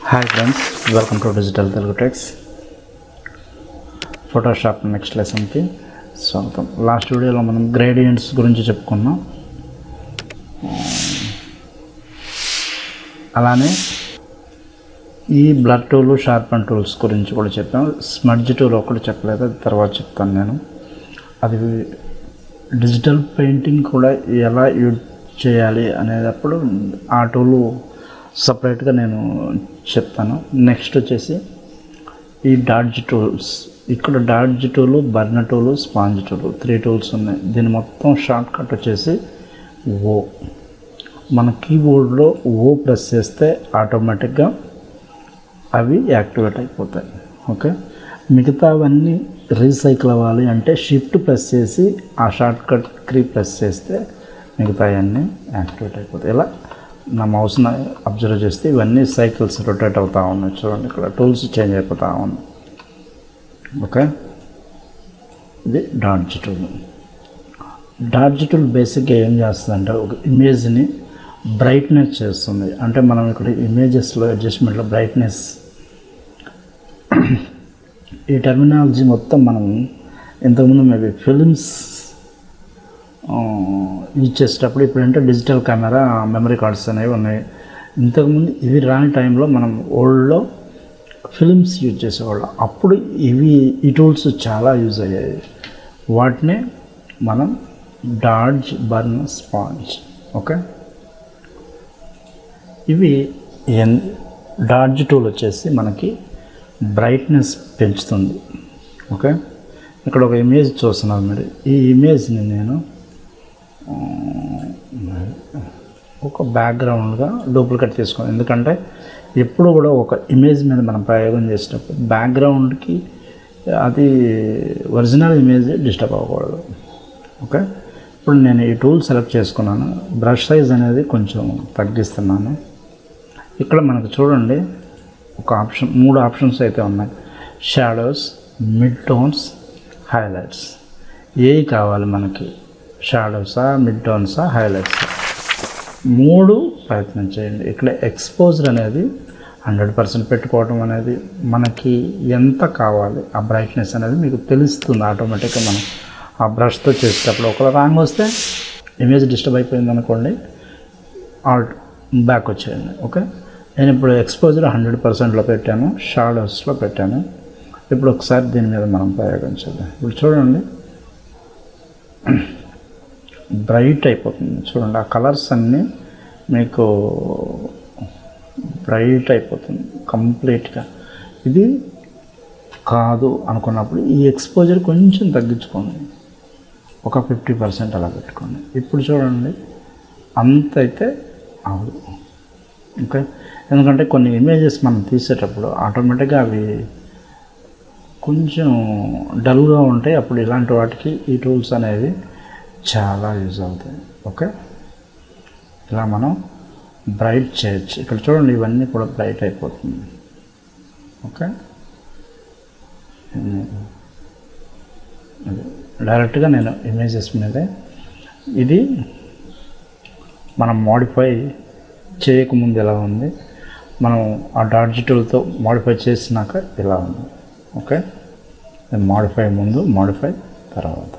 Hi friends, welcome to Digital Telugu Techs. Photoshop next lesson ki స్వాగతం. Last వీడియోలో మనం gradients గురించి చెప్పుకున్నాం. అలానే ఈ బ్లర్ టూల్, షార్పన్ టూల్స్ గురించి కూడా చెప్పాను. స్మడ్జ్ టూల్ ఒకటి చెప్పలేదు, అది తర్వాత చెప్తాను నేను. అది డిజిటల్ పెయింటింగ్ కూడా ఎలా యూజ్ చేయాలి అనేటప్పుడు ఆ టూల్ సపరేట్గా నేను చెప్తాను. నెక్స్ట్ వచ్చేసి ఈ డాడ్జ్ టూల్స్. ఇక్కడ dodge tool, burn tool, sponge tool, 3 tools ఉన్నాయి. దీని మొత్తం షార్ట్ కట్ వచ్చేసి ఓ. మన కీబోర్డ్లో ఓ ప్రెస్ చేస్తే ఆటోమేటిక్గా అవి యాక్టివేట్ అయిపోతాయి. ఓకే, మిగతావన్నీ రీసైకిల్ అవ్వాలి అంటే షిఫ్ట్ ప్రెస్ చేసి ఆ షార్ట్ కట్ కీ ప్రెస్ చేస్తే మిగతావన్నీ యాక్టివేట్ అయిపోతాయి. ఇలా నా మౌస్ని అబ్జర్వ్ చేస్తే ఇవన్నీ సైకిల్స్ రొటేట్ అవుతూ ఉన్నాయి. చూడండి, ఇక్కడ టూల్స్ చేంజ్ అయిపోతూ ఉన్నాయి. ఓకే, ఇది డాడ్జ్ టూల్. డాడ్జ్ టూల్ బేసిక్గా ఏం చేస్తుందంటే ఒక ఇమేజ్ని బ్రైట్నెస్ చేస్తుంది. అంటే మనం ఇక్కడ ఇమేజెస్లో అడ్జస్ట్మెంట్లో బ్రైట్నెస్, ఈ టెర్మినాలజీ మొత్తం మనం ఇంతకుముందు మేబీ ఫిలిమ్స్ యూజ్ చేసేటప్పుడు, ఇప్పుడంటే డిజిటల్ కెమెరా, మెమరీ కార్డ్స్ అనేవి ఉన్నాయి. ఇంతకుముందు ఇవి రాని టైంలో మనం ఓల్డ్లో ఫిలిమ్స్ యూజ్ చేసేవాళ్ళం. అప్పుడు ఈ టూల్స్ చాలా యూజ్ అయ్యాయి. వాటిని మనం డాడ్జ్, బర్న్, స్పాంజ్. ఓకే, ఇవి డాడ్జ్ టూల్ వచ్చేసి మనకి బ్రైట్నెస్ పెంచుతుంది. ఓకే, ఇక్కడ ఒక ఇమేజ్ చూస్తున్నాను మీరు. ఈ ఇమేజ్ని నేను ఒక బ్యాక్గ్రౌండ్గా డూప్లికేట్ తీసుకున్నాను. ఎందుకంటే ఎప్పుడు కూడా ఒక ఇమేజ్ మీద మనం ప్రయోగం చేసేటప్పుడు బ్యాక్గ్రౌండ్కి అది ఒరిజినల్ ఇమేజ్ డిస్టర్బ్ అవ్వకూడదు. ఓకే, ఇప్పుడు నేను ఈ టూల్ సెలెక్ట్ చేసుకున్నాను. బ్రష్ సైజ్ అనేది కొంచెం తగ్గిస్తున్నాను. ఇక్కడ మనకు చూడండి ఒక ఆప్షన్, 3 ఆప్షన్స్ అయితే ఉన్నాయి. Shadows, mid tones, highlights. ఏవి కావాలి మనకి? షాడోసా, మిడ్ టోన్సా, హైలైట్సా? 3 ప్రయత్నం చేయండి. ఇక్కడ ఎక్స్పోజర్ అనేది 100% పెట్టుకోవడం అనేది మనకి ఎంత కావాలి, ఆ బ్రైట్నెస్ అనేది మీకు తెలుస్తుంది ఆటోమేటిక్గా. మనం ఆ బ్రష్తో చేసేటప్పుడు ఒకవేళ రాంగ్ వస్తే ఇమేజ్ డిస్టర్బ్ అయిపోయింది అనుకోండి, ఆల్ట్ బ్యాక్ వచ్చేయండి. ఓకే, నేను ఇప్పుడు ఎక్స్పోజర్ 100%లో పెట్టాను, షాడోస్లో పెట్టాను. ఇప్పుడు ఒకసారి దీని మీద మనం ప్రయోగం చేద్దాం. ఇప్పుడు చూడండి, బ్రైట్ అయిపోతుంది. చూడండి, ఆ కలర్స్ అన్నీ మీకు బ్రైట్ అయిపోతుంది కంప్లీట్గా. ఇది కాదు అనుకున్నప్పుడు ఈ ఎక్స్పోజర్ కొంచెం తగ్గించుకోండి, ఒక 50% అలా పెట్టుకోండి. ఇప్పుడు చూడండి, అంత అయితే అవదు. ఓకే, ఎందుకంటే కొన్ని ఇమేజెస్ మనం తీసేటప్పుడు ఆటోమేటిక్గా అవి కొంచెం డల్గా ఉంటాయి. అప్పుడు ఇలాంటి వాటికి ఈ టూల్స్ అనేవి చాలా యూజ్ అవుతాయి. ఓకే, ఇలా మనం బ్రైట్ చేయొచ్చు. ఇక్కడ చూడండి, ఇవన్నీ కూడా బ్రైట్ అయిపోతుంది. ఓకే, డైరెక్ట్గా నేను ఇమేజెస్ మీదే, ఇది మనం మోడిఫై చేయకముందు ఎలా ఉంది, మనం ఆ డాడ్జ్ టూల్తో మోడిఫై చేసినాక ఇలా ఉంది. ఓకే, మోడిఫై ముందు, మోడిఫై తర్వాత.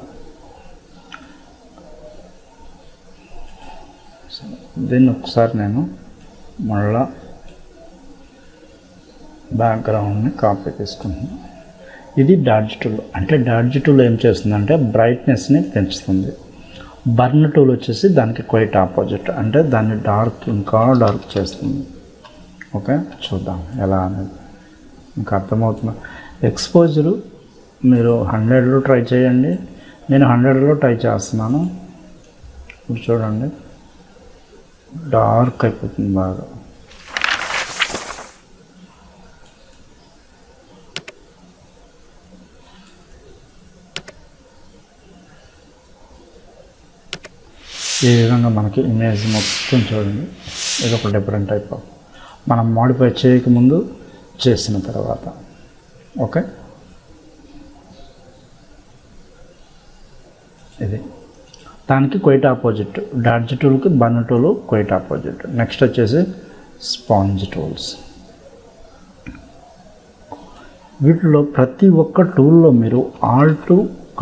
దీన్ని ఒకసారి నేను మళ్ళా బ్యాక్గ్రౌండ్ని కాపీ తీసుకుంటున్నాను. ఇది డాడ్జ్ టూల్. అంటే డాడ్జ్ టూల్ ఏం చేస్తుందంటే బ్రైట్నెస్ని పెంచుతుంది. బర్న్ టూల్ వచ్చేసి దానికి క్వైట్ ఆపోజిట్, అంటే దాన్ని డార్క్, ఇంకా డార్క్ చేస్తుంది. ఓకే, చూద్దాం ఎలా అనేది. ఇంకా అర్థమవుతుంది. ఎక్స్పోజరు మీరు 100లో ట్రై చేయండి, నేను 100లో ట్రై చేస్తున్నాను. ఇప్పుడు చూడండి, డార్క్ అయిపోతుంది బాగా. ఈ విధంగా మనకి ఇమేజ్ మొత్తం చూడండి, ఇది ఒక డిఫరెంట్ టైప్ ఆఫ్, మనం మోడిఫై చేయకముందు, చేసిన తర్వాత. ఓకే, ఇది దానికి క్వైట్ ఆపోజిట్. డాడ్జ్ టూల్కి burn tool quite opposite. Next వచ్చేసి స్పాంజ్ టూల్స్. వీటిలో ప్రతి ఒక్క టూల్లో మీరు ఆల్ట్,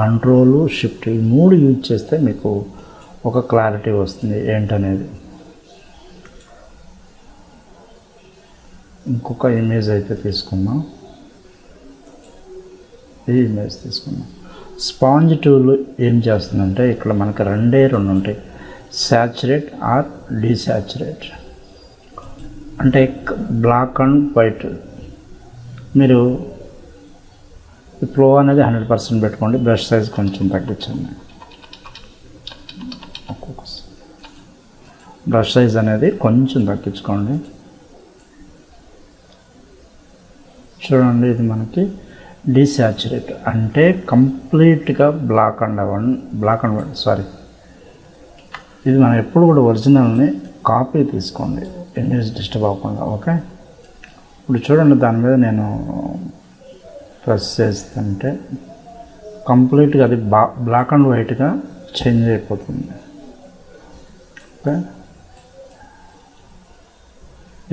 కంట్రోల్, షిఫ్ట్ ఈ 3 యూజ్ చేస్తే మీకు ఒక క్లారిటీ వస్తుంది ఏంటనేది. ఇంకొక ఇమేజ్ అయితే తీసుకుందాం. ఈ ఇమేజ్ తీసుకుందాం. స్పాంజ్ టూల్ ఏం చేస్తుందంటే ఇక్కడ మనకు రెండే ఉంటాయి, శాచురేట్ ఆర్ డీశాచురేట్. అంటే బ్లాక్ అండ్ వైట్. మీరు ఫ్లో అనేది 100% పెట్టుకోండి. బ్రష్ సైజ్ కొంచెం తగ్గించండి. బ్రష్ సైజ్ అనేది కొంచెం తగ్గించుకోండి. చూడండి, ఇది మనకి డీశాచురేట్ అంటే కంప్లీట్గా బ్లాక్ అండ్ వైట్. సారీ, ఇది మనం ఎప్పుడు కూడా ఒరిజినల్ని కాపీ తీసుకోండి, ఇమేజ్ డిస్టర్బ్ అవ్వకుండా. ఓకే, ఇప్పుడు చూడండి, దాని మీద నేను ప్రెస్ చేస్తుంటే కంప్లీట్గా అది బ్లాక్ అండ్ వైట్గా చేంజ్ అయిపోతుంది. ఓకే,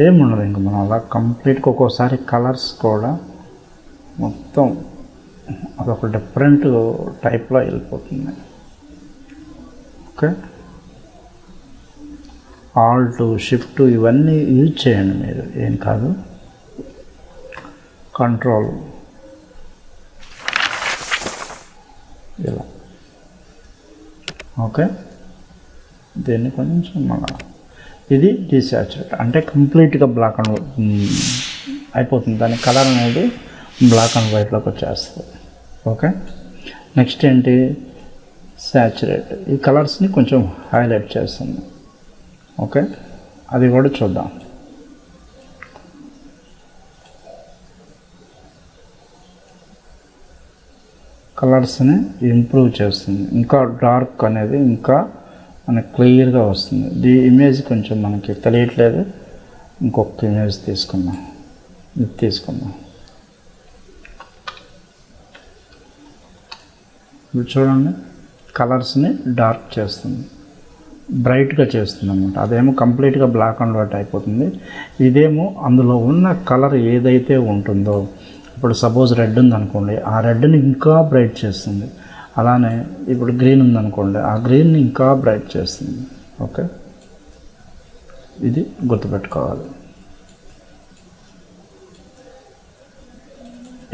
ఏముండదు ఇంక మనం అలా కంప్లీట్గా. ఒక్కోసారి కలర్స్ కూడా మొత్తం అదొక డిఫరెంట్ టైప్లో వెళ్ళిపోతుంది. ఓకే, ఆల్ట్, షిఫ్ట్ ఇవన్నీ యూజ్ చేయండి మీరు, ఏం కాదు. కంట్రోల్ ఇలా. ఓకే, దీన్ని కొంచెం మన ఇది డీశాచురేట్ అంటే కంప్లీట్గా బ్లాక్ అండ్ అయిపోతుంది. దాని కలర్ అనేది బ్లాక్ అండ్ వైట్లోకి వచ్చేస్తుంది. ఓకే, నెక్స్ట్ ఏంటి, శాచురేట్. ఈ కలర్స్ని కొంచెం హైలైట్ చేస్తుంది. ఓకే, అది కూడా చూద్దాం. కలర్స్ని ఇంప్రూవ్ చేస్తుంది, ఇంకా డార్క్ అనేది ఇంకా మనకి క్లియర్గా వస్తుంది. ఈ ఇమేజ్ కొంచెం మనకి తెలియట్లేదు. ఇంకొక ఇమేజ్ తీసుకుందాం. ఇది తీసుకుందాం. ఇప్పుడు చూడండి, కలర్స్ని డార్క్ చేస్తుంది, బ్రైట్గా చేస్తుంది అన్నమాట. అదేమో కంప్లీట్గా బ్లాక్ అండ్ వైట్ అయిపోతుంది. ఇదేమో అందులో ఉన్న కలర్ ఏదైతే ఉంటుందో, ఇప్పుడు సపోజ్ రెడ్ ఉందనుకోండి, ఆ రెడ్ని ఇంకా బ్రైట్ చేస్తుంది. అలానే ఇప్పుడు గ్రీన్ ఉందనుకోండి, ఆ గ్రీన్ని ఇంకా బ్రైట్ చేస్తుంది. ఓకే, ఇది గుర్తుపెట్టుకోవాలి.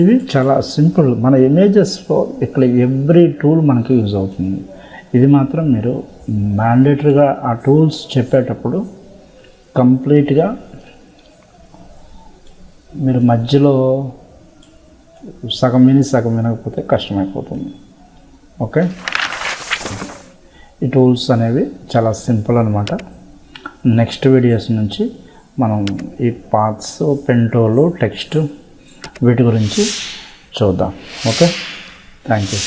ఇవి చాలా సింపుల్. మన ఇమేజెస్లో ఇక్కడ ఎవ్రీ టూల్ మనకి యూజ్ అవుతుంది. ఇది మాత్రం మీరు మ్యాండేటరీగా ఆ టూల్స్ చెప్పేటప్పుడు కంప్లీట్గా మీరు మధ్యలో సగం వినకపోతే కష్టమైపోతుంది. ఓకే, ఈ టూల్స్ అనేవి చాలా సింపుల్ అనమాట. నెక్స్ట్ వీడియోస్ నుంచి మనం ఈ పాత్స్, పెన్ టూల్, టెక్స్ట్ వీటి గురించి చూద్దాం. Okay, thank you.